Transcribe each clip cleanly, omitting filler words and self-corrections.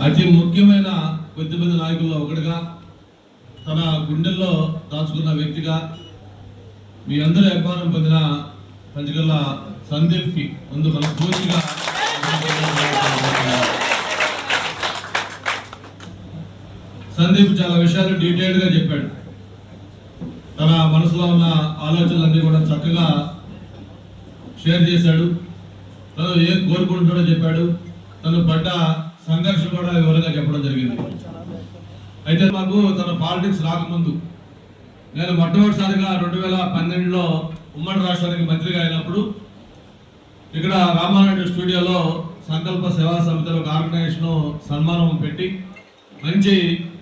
అతి ముఖ్యమైన కొద్దిమంది నాయకుల్లో ఒకటిగా తన గుండెల్లో దాచుకున్న వ్యక్తిగా మీ అందరి అభిమానం పొందిన పంచగల్ల సందీప్కి ముందు మన పూర్తిగా సందీప్ చాలా విషయాలు డీటెయిల్డ్గా చెప్పాడు. తన మనసులో ఉన్న ఆలోచనలన్నీ కూడా చక్కగా షేర్ చేశాడు. తను ఏం కోరుకుంటున్నాడో చెప్పాడు. తను పడ్డ సంఘర్షణ కూడా వివరంగా చెప్పడం జరిగింది. అయితే మాకు తన పాలిటిక్స్ రాకముందు నేను మొట్టమొదటిసారిగా 2012లో ఉమ్మడి రాష్ట్రానికి మంత్రిగా అయినప్పుడు ఇక్కడ రామానాయుడు స్టూడియోలో సంకల్ప సేవా సమితిలో ఒక ఆర్గనైజేషన్ సన్మానం పెట్టి మంచి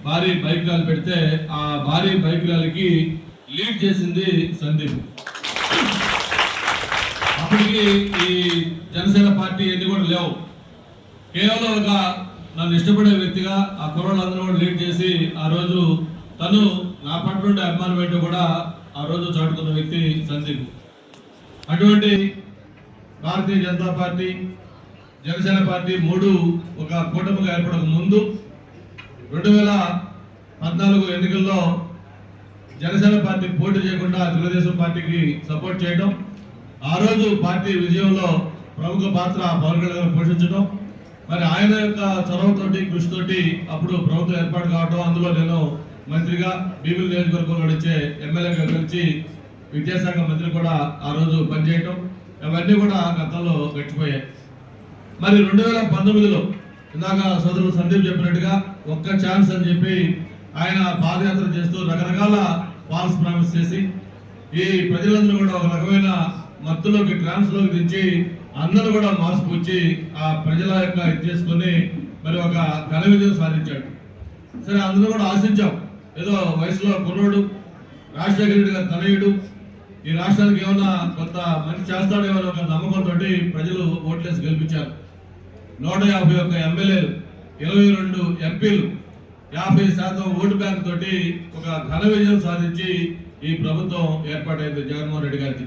భారీ బైక్ ర్యాలీ పెడితే ఆ భారీ బైక్ ర్యాలీకి లీడ్ చేసింది సందీప్. అప్పటికి ఈ జనసేన పార్టీ ఎన్ని కూడా లేవు. కేవలం ఒక నన్ను ఇష్టపడే వ్యక్తిగా ఆ కుర్రోళ్ళందరూ కూడా లీడ్ చేసి ఆ రోజు తను నా పట్ల ఉండే అభిమానం ఏంటో కూడా ఆ రోజు చాటుకున్న వ్యక్తి సందీప్. అటువంటి భారతీయ జనతా పార్టీ జనసేన పార్టీ మూడు ఒక కూటమిగా ఏర్పడక ముందు 2014 ఎన్నికల్లో జనసేన పార్టీ పోటీ చేయకుండా తెలుగుదేశం పార్టీకి సపోర్ట్ చేయడం, ఆ రోజు పార్టీ విజయంలో ప్రముఖ పాత్ర పవన్ కళ్యాణ్ గారు పోషించడం, మరి ఆయన యొక్క చొరవతోటి కృషితోటి అప్పుడు ప్రభుత్వం ఏర్పాటు కావడం, అందులో నేను మంత్రిగా బీబీల్ నియోజకవర్గంలో నడిచే ఎమ్మెల్యేగా కలిసి విద్యాశాఖ మంత్రి కూడా ఆ రోజు పనిచేయటం, అవన్నీ కూడా గతంలో గడిచిపోయాయి. మరి 2019లో ఇందాక సోదరులు సందీప్ చెప్పినట్టుగా ఒక్క ఛాన్స్ అని చెప్పి ఆయన పాదయాత్ర చేస్తూ రకరకాల ఫాల్స్ ప్రామిస్ చేసి ఈ ప్రజలందరూ కూడా ఒక రకమైన మత్తులోకి ట్రాన్స్లోకి దించి అందరూ కూడా మోసపుచ్చి ఆ ప్రజల యొక్క ఇది చేసుకొని మరి ఒక ఘన విజయం సాధించాడు. సరే, అందరూ కూడా ఆశించాం, ఏదో వయసులో కుర్రోడు, రాజశేఖర రెడ్డి గారి తనయుడు, ఈ రాష్ట్రానికి ఏమన్నా కొంత మంచి చేస్తాడేమో ఒక నమ్మకంతో ప్రజలు ఓట్లేసి గెలిపించారు. 151 ఎమ్మెల్యేలు, 22 ఎంపీలు, 50% ఓటు బ్యాంక్ తోటి ఒక ఘన విజయం సాధించి ఈ ప్రభుత్వం ఏర్పాటైంది జగన్మోహన్ రెడ్డి గారికి.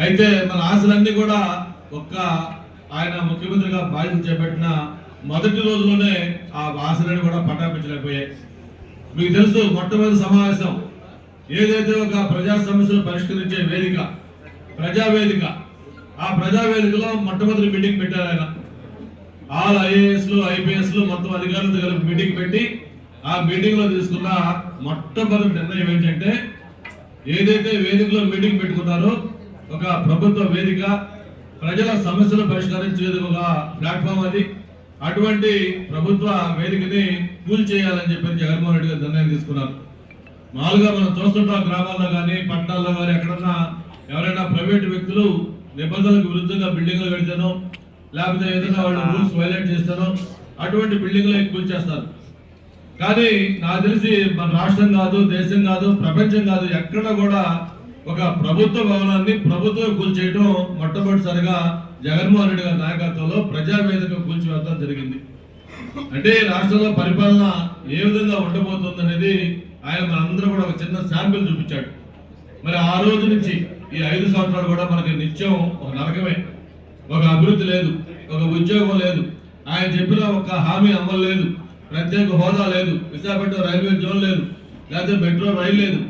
అయితే మన ఆశలన్నీ కూడా ఆయన ముఖ్యమంత్రిగా బాధ్యత చేపట్టిన మొదటి రోజులోనే ఆ ఆశలన్నీ కూడా పట్టాపించలేకపోయాయి. మీకు తెలుసు, మొట్టమొదటి సమావేశం ఏదైతే ఒక ప్రజా సమస్యలు పరిష్కరించే వేదిక ప్రజావేదిక, ఆ ప్రజావేదికలో మొట్టమొదటి మీటింగ్ పెట్టారు ఆయన. ఆల్ ఐఏఎస్లు ఐపీఎస్లు మొత్తం అధికారులతో కలిపి మీటింగ్ పెట్టి ఆ మీటింగ్ లో తీసుకున్న మొట్టమొదటి నిర్ణయం ఏంటంటే, ఏదైతే వేదికలో మీటింగ్ పెట్టుకున్నారో ఒక ప్రభుత్వ వేదిక, ప్రజల సమస్యలు పరిష్కరించేది ఒక ప్లాట్ఫామ్ అది, అటువంటి ప్రభుత్వ వేదికని కూల్ చేయాలని చెప్పి జగన్మోహన్ రెడ్డి గారు నిర్ణయం తీసుకున్నారు. మామూలుగా మనం చూస్తుంటాం, గ్రామాల్లో కానీ పట్టణాల్లో కానీ ఎక్కడన్నా ఎవరైనా ప్రైవేట్ వ్యక్తులు నిబంధనలకు విరుద్ధంగా బిల్డింగ్లు కడితేనో లేకపోతే ఏదైనా వాళ్ళు రూల్స్ వైలేట్ చేస్తారో అటువంటి బిల్డింగ్లు కూల్ చేస్తారు. కానీ నాకు తెలిసి మన రాష్ట్రం కాదు, దేశం కాదు, ప్రపంచం కాదు, ఎక్కడ కూడా ఒక ప్రభుత్వ భవనాన్ని ప్రభుత్వం కూల్చేయడం మొట్టమొదటిసారిగా జగన్మోహన్ రెడ్డి గారి నాయకత్వంలో ప్రజావేదిక కూల్చివేయడం జరిగింది. అంటే రాష్ట్రంలో పరిపాలన ఏ విధంగా ఉండబోతుంది అనేది ఆయన మనందరూ కూడా ఒక చిన్న శాంపిల్ చూపించాడు. మరి ఆ రోజు నుంచి ఈ 5 సంవత్సరాలు కూడా మనకి నిత్యం ఒక నరకమే. ఒక అభివృద్ధి లేదు, ఒక ఉద్యోగం లేదు, ఆయన చెప్పిన ఒక హామీ అమలు లేదు, ప్రత్యేక హోదా లేదు, విశాఖపట్నం రైల్వే జోన్ లేదు, లేకపోతే మెట్రో రైలు లేదు,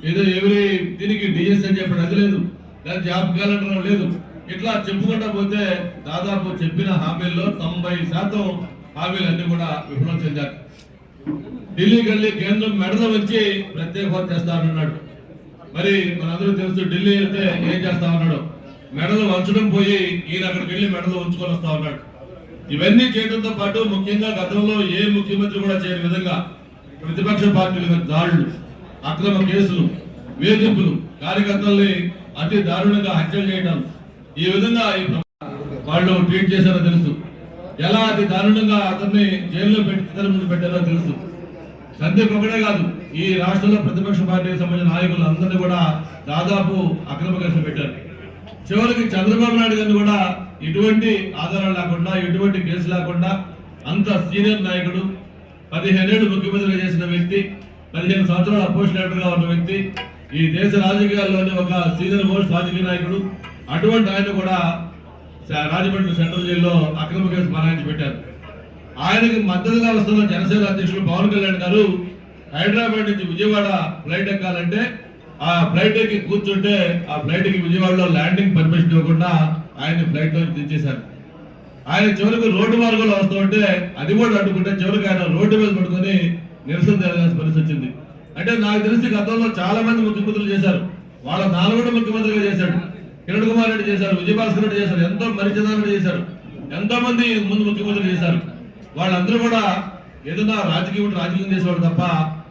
ఏదో ఎవరి దీనికి డిఎస్ అని చెప్పిన అది లేదు, లేదా జాబ్ క్యాలెండర్ లేదు. ఇట్లా చెప్పుకుంటా పోతే దాదాపు చెప్పిన హామీల్లో 90% హామీలు అన్ని కూడా విఫలం చెందారు. ఢిల్లీకి వెళ్ళి కేంద్రం మెడలు వచ్చి ప్రత్యేక హోదా చేస్తానన్నాడు. మరి మనందరూ తెలుసు, ఢిల్లీ వెళ్తే ఏం చేస్తా ఉన్నాడు, మెడలు వంచడం పోయి ఈయన అక్కడికి వెళ్ళి మెడలు ఉంచుకొని వస్తా ఉన్నాడు. ఇవన్నీ చేయడంతో పాటు ముఖ్యంగా గతంలో ఏ ముఖ్యమంత్రి కూడా చేయని విధంగా ప్రతిపక్ష పార్టీల మీద దాడులు, అక్రమ కేసులు, వేధింపులు, కార్యకర్తల్ని అతి దారుణంగా హత్యలు చేయడం, ఈ విధంగా వాళ్ళు ట్వీట్ చేశారో తెలుసు. ఎలా అతి దారుణంగా అతన్ని జైల్లో పెట్టి ఇతర ముందు పెట్టారో తెలుసు. సందీప్ ఒకటే కాదు, ఈ రాష్ట్రంలో ప్రతిపక్ష పార్టీకి సంబంధించిన నాయకులు అందరినీ కూడా దాదాపు అక్రమ కేసులు పెట్టారు. చివరికి చంద్రబాబు నాయుడు గారిని కూడా ఎటువంటి ఆధారాలు లేకుండా, ఎటువంటి కేసు లేకుండా, అంత సీనియర్ నాయకుడు, 15 ఏళ్ళు ముఖ్యమంత్రిగా చేసిన వ్యక్తి, 15 సంవత్సరాలు అపోజిషన్ ఉన్న వ్యక్తి, ఈ దేశ రాజకీయాల్లోని ఒక సీనియర్ మోస్ట్ రాజకీయ నాయకుడు, అటువంటి ఆయన కూడా రాజమండ్రి సెంట్రల్ జైల్లో అక్రమ కేసు బనాయించి పెట్టారు. ఆయనకి మద్దతుగా వస్తున్న జనసేన అధ్యక్షులు పవన్ కళ్యాణ్ గారు హైదరాబాద్ నుంచి విజయవాడ ఫ్లైట్ ఎక్కాలంటే ఆ ఫ్లైట్ ఎక్కి కూర్చుంటే ఆ ఫ్లైట్ కి విజయవాడలో ల్యాండింగ్ పర్మిషన్ ఇవ్వకుండా ఆయన ఫ్లైట్ లో దించేశారు. ఆయన చివరికి రోడ్డు మార్గంలో వస్తూ ఉంటే అది కూడా అడ్డుకుంటే చివరికి ఆయన రోడ్డు మీద పడుకొని నిరసన జరగాల్సిన పరిస్థితి వచ్చింది. అంటే నాకు తెలిసి గతంలో చాలా మంది ముఖ్యమంత్రులు చేశారు. వాళ్ళ నాలుగు ముఖ్యమంత్రిగా చేశాడు. కిరణ్ కుమార్ రెడ్డి చేశారు, విజయభాస్కర్ రెడ్డి చేశారు, ఎంతో మరిచంద్ర రెడ్డి చేశారు, ఎంతో మంది ముందు ముఖ్యమంత్రులు చేశారు. వాళ్ళందరూ కూడా ఏదైనా రాజకీయం చేసేవాడు తప్ప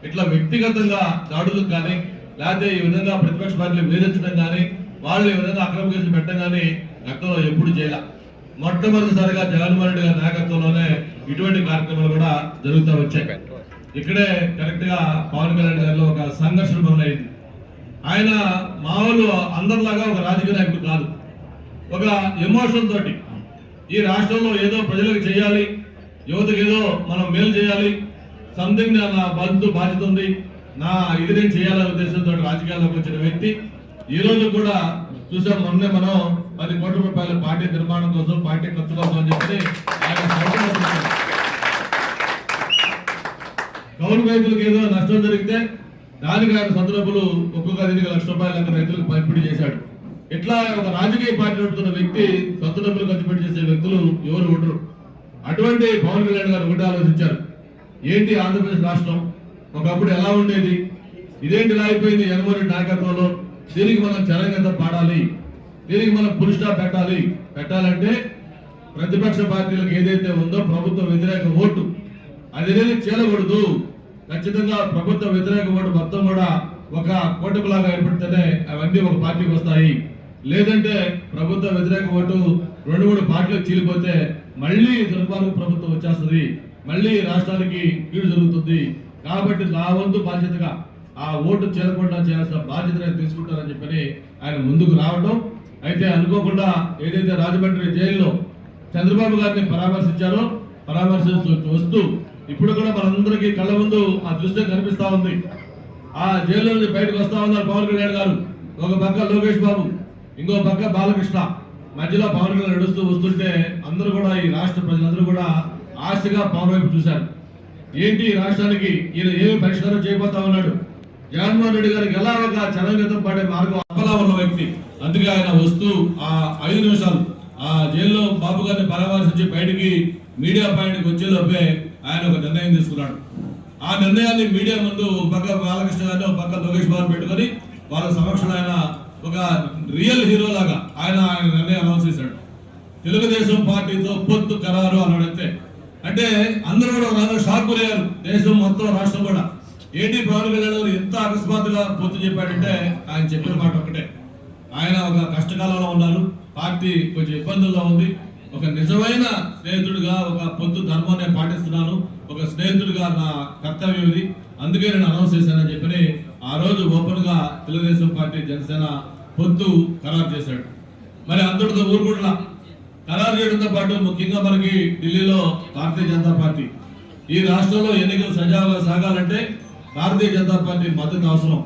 ఇట్లా వ్యక్తిగతంగా దాడులకు కానీ లేకపోతే ఈ విధంగా ప్రతిపక్ష పార్టీలు వేధించడం కానీ వాళ్ళు ఈ విధంగా అక్రమ కేసులు పెట్టడం కానీ గతంలో ఎప్పుడు చేయాల. మొట్టమొదటిసారిగా జగన్మోహన్ రెడ్డి గారి నాయకత్వంలోనే ఇటువంటి కార్యక్రమాలు కూడా జరుగుతూ వచ్చాయి. ఇక్కడే కరెక్ట్ గా పవన్ కళ్యాణ్ గారిలో ఒక సంఘర్షణ మొదలైంది. ఆయన మామూలు అందరిలాగా ఒక రాజకీయ నాయకుడు కాదు, ఒక ఎమోషన్ తోటి ఈ రాష్ట్రంలో ఏదో ప్రజలకు చేయాలి, యువతకు ఏదో మనం మేలు చేయాలి, సంథింగ్ నా బాధ్యత ఉంది, నా ఇది నేను చేయాలనే ఉద్దేశంతో రాజకీయాల్లోకి వచ్చిన వ్యక్తి. ఈ రోజు కూడా చూసాం, మొన్నే మనం 10 కోట్ల రూపాయల పార్టీ నిర్మాణం కోసం, పార్టీ ఖర్చు కోసం అని చెప్పి ఆయన కౌలు రైతులకు ఏదో నష్టం జరిగితే దానికి ఆయన సొంత డబ్బులు ఒక్కొక్క దీనికి ₹1,00,000 రైతులకు పంపిణీ చేశాడు. ఇట్లా ఒక రాజకీయ పార్టీ నడుపుతున్న వ్యక్తి సొంత డబ్బులు ఖర్చు పెట్టి చేసే వ్యక్తులు ఎవరు ఉండరు. అటువంటి పవన్ కళ్యాణ్ గారు ఒకటి ఆలోచించారు, ఏంటి ఆంధ్రప్రదేశ్ రాష్ట్రం ఒకప్పుడు ఎలా ఉండేది, ఇదేంటి ఇలా అయిపోయింది జగన్మోహన్ రెడ్డి నాయకత్వంలో, దీనికి మనం చరంగత పాడాలి, దీనికి మనం ఫుల్ స్టాప్ పెట్టాలంటే ప్రతిపక్ష పార్టీలకు ఏదైతే ఉందో ప్రభుత్వ వ్యతిరేక ఓటు అది అనేది చేయకూడదు. ఖచ్చితంగా ప్రభుత్వ వ్యతిరేక ఓటు మొత్తం కూడా ఒక కోటకులాగా ఏర్పడితేనే అవన్నీ ఒక పార్టీకి వస్తాయి. లేదంటే ప్రభుత్వ వ్యతిరేక ఓటు 2-3 పార్టీలకు చీలిపోతే మళ్ళీ దుర్మార్గ ప్రభుత్వం వచ్చేస్తుంది, మళ్ళీ రాష్ట్రానికి కీడు జరుగుతుంది. కాబట్టి నా వంతు బాధ్యతగా ఆ ఓటు చేరకుండా చేయాల్సిన బాధ్యత తీసుకుంటారని చెప్పని ఆయన ముందుకు రావడం. అయితే అనుకోకుండా ఏదైతే రాజమండ్రి జైల్లో చంద్రబాబు గారిని పరామర్శిస్తూ వస్తూ ఇప్పుడు కూడా మనందరికీ కళ్ళ ముందు ఆ దృశ్యం కనిపిస్తా ఉంది. ఆ జైల్లో నుంచి బయటకు వస్తా ఉన్నారు పవన్ కళ్యాణ్ గారు. ఒక పక్క లోకేష్ బాబు, ఇంకో పక్క బాలకృష్ణ, మధ్యలో పవన్ కళ్యాణ్ నడుస్తూ వస్తుంటే అందరూ కూడా ఈ రాష్ట్ర ప్రజలందరూ కూడా ఆశగా పవన్ వైపు చూశారు. ఏంటి రాష్ట్రానికి ఈయన ఏమి పరిష్కారం చేయబోతా ఉన్నాడు, జగన్మోహన్ రెడ్డి గారికి ఎలా ఒక చరంగతం పడే మార్గం అప్పలా ఉన్న వ్యక్తి. అందుకే ఆయన వస్తూ ఆ 5 నిమిషాలు ఆ జైల్లో బాబు గారిని పరామర్శించి బయటికి మీడియా పాయింట్కి వచ్చేలోపే ఆయన ఒక నిర్ణయం తీసుకున్నాడు. ఆ నిర్ణయాన్ని మీడియా ముందు ఒక పక్క బాలకృష్ణ గారిని, ఒక పక్క లోకేష్ బాబు పెట్టుకొని వాళ్ళ సమక్షంలో ఆయన ఒక రియల్ హీరో లాగా ఆయన నిర్ణయం అనౌన్స్ చేశాడు. తెలుగుదేశం పార్టీతో పొత్తు ఖరారు అన్నాడంతే. అంటే అందరూ కూడా షాక్ గురయ్యారు, దేశం మొత్తం రాష్ట్రం కూడా. ఏంటి పవన్ కళ్యాణ్ గారు ఎంత అకస్మాత్తుగా పొత్తు చెప్పాడంటే ఆయన చెప్పిన మాట ఒకటే, ఆయన ఒక కష్టకాలంలో ఉన్నారు, పార్టీ కొంచెం ఇబ్బందుల్లో ఉంది, ఒక నిజమైన స్నేహితుడిగా ఒక పొత్తు ధర్మాన్ని పాటిస్తున్నాను, ఒక స్నేహితుడిగా నా కర్తవ్యం ఇది, అందుకే నేను అనౌన్స్ చేశానని చెప్పని ఆ రోజు ఓపెన్ గా తెలుగుదేశం పార్టీ జనసేన పొత్తు ఖరారు చేశాడు. మరి అందరితో ఊరుకుంటున్నా ఖరారు చేయడంతో పాటు ముఖ్యంగా మనకి ఢిల్లీలో భారతీయ జనతా పార్టీ, ఈ రాష్ట్రంలో ఎన్నికలు సజావుగా సాగాలంటే భారతీయ జనతా పార్టీ మద్దతు అవసరం.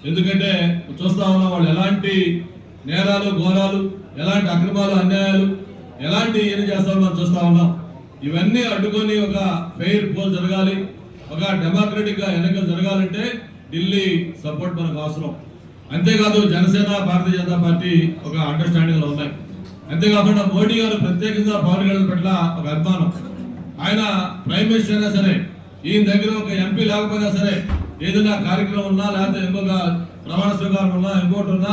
ఎందుకంటే చూస్తా ఉన్నాం వాళ్ళు ఎలాంటి నేరాలు ఘోరాలు, ఎలాంటి అక్రమాలు అన్యాయాలు, ఎలాంటి ఏం చేస్తామో మనం చూస్తా ఉన్నాం. ఇవన్నీ అడ్డుకొని ఒక ఫెయిర్ పోల్ జరగాలి, ఒక డెమోక్రటిక్ గా ఎన్నికలు జరగాలంటే ఢిల్లీ సపోర్ట్ మనకు అవసరం. అంతేకాదు జనసేన భారతీయ జనతా పార్టీ ఒక అండర్స్టాండింగ్ లో ఉన్నాయి. అంతేకాకుండా మోడీ గారు ప్రత్యేకంగా పవన్ కళ్యాణ్ పట్ల ఒక అభిమానం. ఆయన ప్రైమ్ మినిస్టర్ అయినా సరే, ఈయన దగ్గర ఒక ఎంపీ లేకపోయినా సరే, ఏదైనా కార్యక్రమం ఉన్నా లేకపోతే ఇంకొక ప్రమాణ స్వీకారం ఉన్నా ఇంకోటి ఉన్నా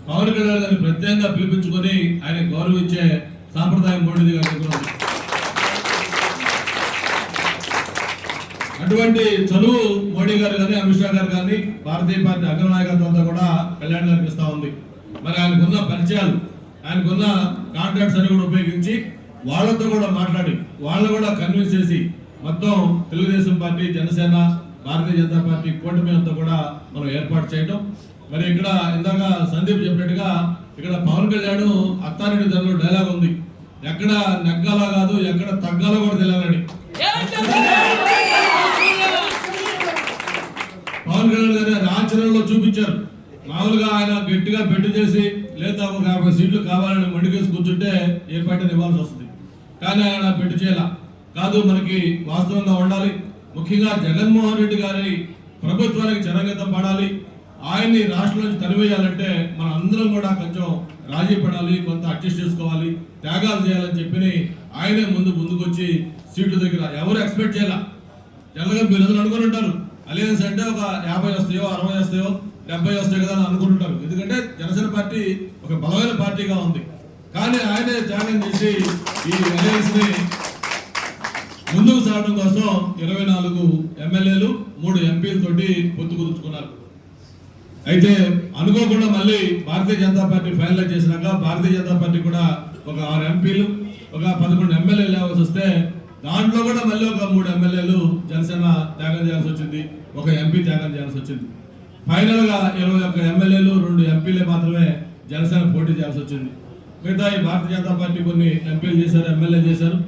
పవన్ కళ్యాణ్ గారిని ప్రత్యేకంగా పిలిపించుకొని ఆయన గౌరవించే సాంప్రదాయం మోడీ గారి దగ్గర ఉంది. అటువంటి చదువు మోడీ గారు కానీ అమిత్ షా గారు కానీ భారతీయ పార్టీ అగ్రనాయకత్వంతో కూడా కళ్యాణ్ గారికి ఇస్తా ఉంది. మరి ఆయనకున్న పరిచయాలు, ఆయనకున్న కాంట్రాక్ట్స్ అని కూడా ఉపయోగించి వాళ్ళతో కూడా మాట్లాడి వాళ్ళు కూడా కన్విన్స్ చేసి మొత్తం తెలుగుదేశం పార్టీ జనసేన భారతీయ జనతా పార్టీ కూటమి అంతా కూడా మనం ఏర్పాటు చేయడం. మరి ఇక్కడ ఇందాక సందీప్ చెప్పినట్టుగా ఇక్కడ పవన్ కళ్యాణ్ అత్తారెడ్డి ధరలో డైలాగ్ ఉంది, ఎక్కడ నెగ్గాలా కాదు ఎక్కడ తగ్గాలో కూడా తెలియాలని. పవన్ కళ్యాణ్ గారి ఆచరణలో చూపించారు. మామూలుగా ఆయన గట్టిగా బెట్టు చేసి లేదా ఒక 50 సీట్లు కావాలని మండికేసి కూర్చుంటే ఏ పార్టీని ఇవ్వాల్సి వస్తుంది. కానీ ఆయన బెట్టు చేయాల, కాదు, మనకి వాస్తవంగా ఉండాలి. ముఖ్యంగా జగన్మోహన్ రెడ్డి గారి ప్రభుత్వానికి చరణగతం పడాలి. ఆయన్ని రాష్ట్రం నుంచి తరివేయాలంటే మన అందరం కూడా కొంచెం రాజీ పడాలి, కొంత అడ్జస్ట్ చేసుకోవాలి, త్యాగాలు చేయాలని చెప్పి ఆయనే ముందుకొచ్చి సీట్ల దగ్గర ఎవరు ఎక్స్పెక్ట్ చేయాల. జనరల్గా మీరు అందరూ అనుకుని ఉంటారు అలయన్స్ అంటే ఒక 50 వస్తాయో 60 వస్తాయో 70 వస్తాయి కదా అని అనుకుంటుంటారు. ఎందుకంటే జనసేన పార్టీ ఒక బలమైన పార్టీగా ఉంది. కానీ ఆయనే త్యాగం చేసి ఈ అలయన్స్ ని ముందుకు సాగడం కోసం 24 ఎమ్మెల్యేలు 3 ఎంపీలతోటి పొత్తు కుదుర్చుకున్నారు. అయితే అనుకోకుండా మళ్ళీ భారతీయ జనతా పార్టీ ఫైనలైజ్ చేసినాక భారతీయ జనతా పార్టీ కూడా ఒక 6 ఎంపీలు ఒక 11 ఎమ్మెల్యేలు లేవాల్సి వస్తే దాంట్లో కూడా మళ్ళీ ఒక 3 ఎమ్మెల్యేలు జనసేన త్యాగం చేయాల్సి వచ్చింది, ఒక ఎంపీ త్యాగం చేయాల్సి వచ్చింది. ఫైనల్ గా 21 ఎమ్మెల్యేలు 2 ఎంపీలే మాత్రమే జనసేన పోటీ చేయాల్సి వచ్చింది. మిగతా ఈ భారతీయ జనతా పార్టీ కొన్ని ఎంపీలు చేశారు, ఎమ్మెల్యేలు చేశారు.